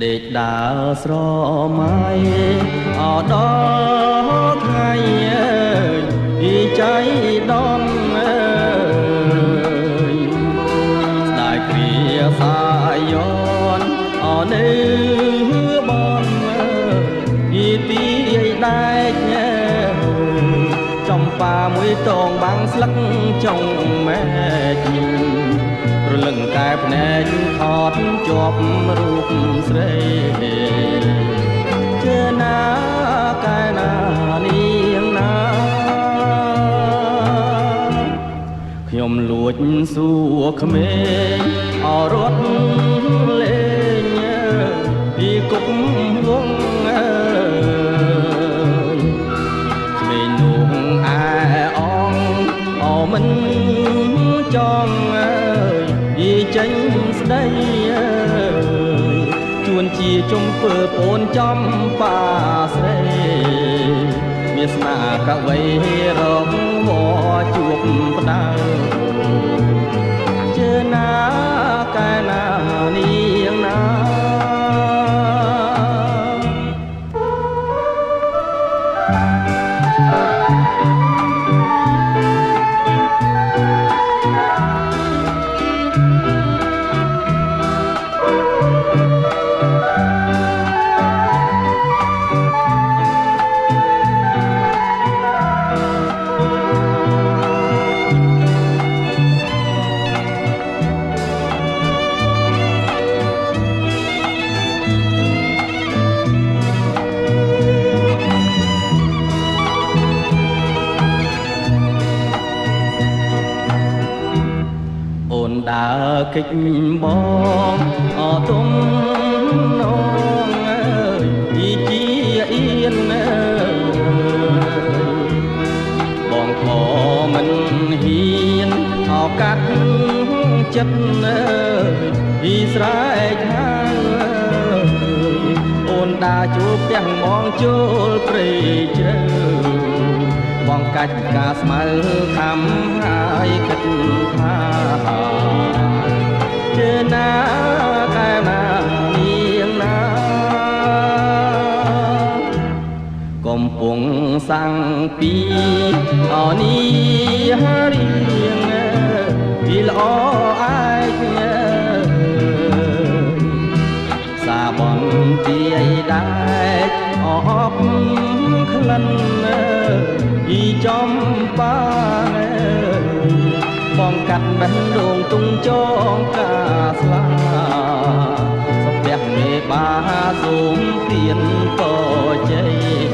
ដេកដើរស្រមៃអដល់ថ្ងៃពីចៃដំស្ដាយគ្រាសាយនអនៅបងពីទីដែកចំប៉ាមួយតងបាំងស្លឹកចុងមែករលឹងកែភ្នែកថតជាប់រូបស្រីជើណាកែណានាងណាខ្ញុំលួចសួរក្មេងអរត់លេងពីគុកវងក្មេងនោះអែអងអមិនចង់យីចេញស្ដីជួនជាជុំពើប្អូនចំប៉ាស្រីមានស្នាកវីរងវជួបផ្ដៅជើណាកែណានាងណាដើរកិច្ចបងអទុំនងអើយពីជាអៀនបងក៏មិនហ៊ានអោកាត់ចិត្តពីស្រែកហាអូនដើរជួបផ្ទះបងចូលព្រៃជ្រៅបងកាច់ការស្មៅខំហើយគិតថាជើណាកែណានាងណាកំពុងសាំងពីអនីហារៀងពីល្អអាយសាបនទីឯដែកអបក្លិនពីចំបាបងកាត់បេះដូងទុំចងកាស្លាសុភ័ក្រមេបាសូមទានក៏ជ័យ